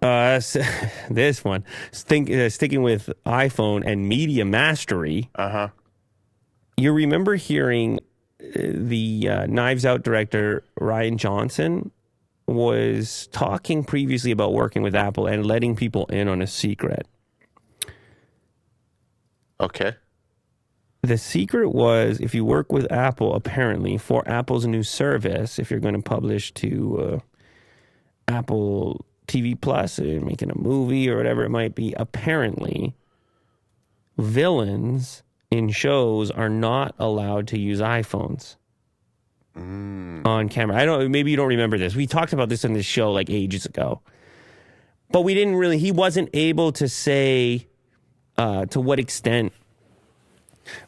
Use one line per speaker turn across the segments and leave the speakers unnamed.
This one, sticking with iPhone and media mastery. You remember hearing the Knives Out director Ryan Johnson was talking previously about working with Apple and letting people in on a secret.
Okay.
The secret was, if you work with Apple, apparently, for Apple's new service, if you're going to publish to Apple TV Plus, making a movie or whatever it might be, apparently, villains in shows are not allowed to use iPhones on camera. Maybe you don't remember this. We talked about this on this show like ages ago. But we didn't really, he wasn't able to say to what extent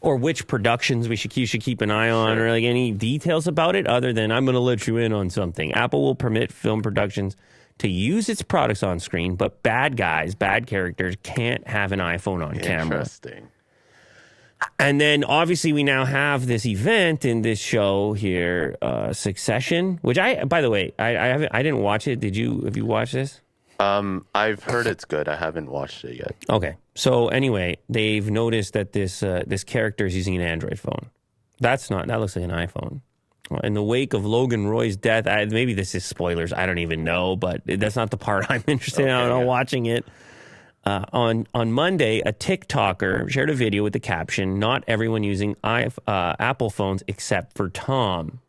or which productions you should keep an eye on, or like any details about it other than, I'm going to let you in on something. Apple will permit film productions to use its products on screen, but bad characters can't have an iPhone on camera.
Interesting.
And then obviously we now have this event in this show here, Succession, which by the way, I didn't watch it. Have you watched this?
I've heard it's good. I haven't watched it yet.
Okay. So anyway, they've noticed that this character is using an Android phone. That looks like an iPhone. In the wake of Logan Roy's death, maybe this is spoilers, I don't even know, but that's not the part I'm interested in watching it. On Monday, a TikToker shared a video with the caption, "Not everyone using Apple phones except for Tom."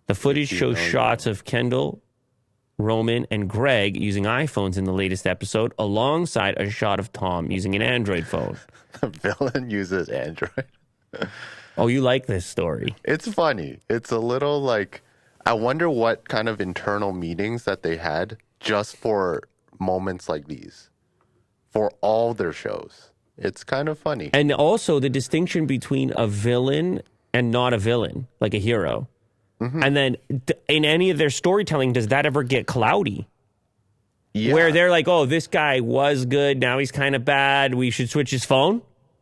The footage shows shots of Kendall, Roman, and Greg using iPhones in the latest episode, alongside a shot of Tom using an Android phone.
The villain uses Android.
Oh, you like this story?
It's funny. It's a little like, I wonder what kind of internal meetings that they had just for moments like these, for all their shows. It's kind of funny.
And also the distinction between a villain and not a villain, like a hero. Mm-hmm. And then in any of their storytelling, does that ever get cloudy? Yeah. Where they're like, oh, this guy was good, now he's kind of bad, we should switch his phone?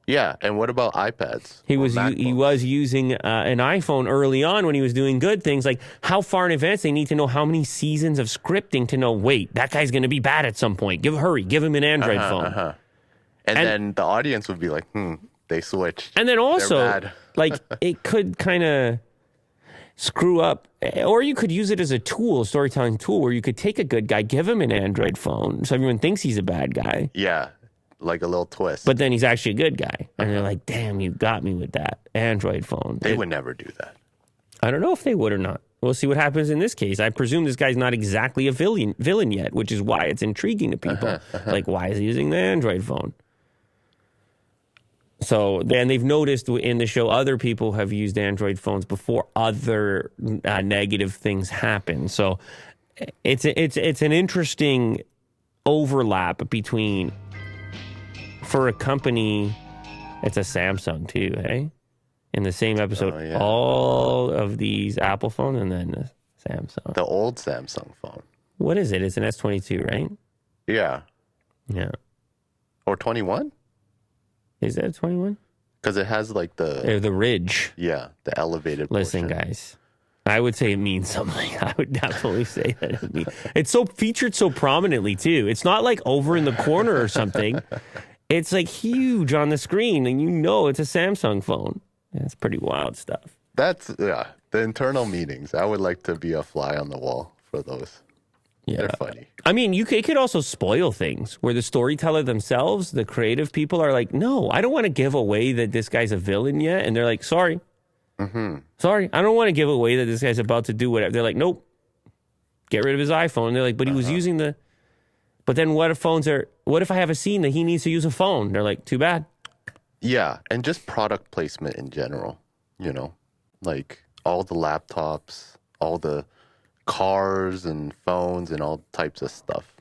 Yeah, and what about iPads?
He was using an iPhone early on when he was doing good things. Like, how far in advance they need to know how many seasons of scripting to know, wait, that guy's going to be bad at some point. Give him an Android phone.
And then the audience would be like, they switched.
And then also, like, it could kind of screw up, or you could use it as a tool, storytelling tool, where you could take a good guy, give him an Android phone, so everyone thinks he's a bad guy.
Yeah. Like a little twist.
But then he's actually a good guy. And they're like, damn, you got me with that Android phone.
They would never do that.
I don't know if they would or not. We'll see what happens in this case. I presume this guy's not exactly a villain yet, which is why it's intriguing to people. Like, why is he using the Android phone? So, and they've noticed in the show other people have used Android phones before other negative things happen. So it's an interesting overlap between... For a company, it's a Samsung too, hey? In the same episode, all of these Apple phones and then Samsung.
The old Samsung phone.
What is it? It's an S22, right?
Yeah.
Yeah.
Or 21?
Is that a 21?
Because it has like the
ridge.
Yeah, the elevated
Listen,
portion.
guys. I would say it means something. I would definitely say that it means. It's so featured so prominently too. It's not like over in the corner or something. It's like huge on the screen, and you know it's a Samsung phone. That's pretty wild stuff.
The internal meetings. I would like to be a fly on the wall for those. Yeah. They're funny.
I mean, it could also spoil things where the storyteller themselves, the creative people, are like, no, I don't want to give away that this guy's a villain yet. And they're like, sorry. Mm-hmm. Sorry, I don't want to give away that this guy's about to do whatever. They're like, nope. Get rid of his iPhone. And they're like, but he was using the... But then what if I have a scene that he needs to use a phone? They're like, too bad.
Yeah, and just product placement in general, like all the laptops, all the cars and phones and all types of stuff.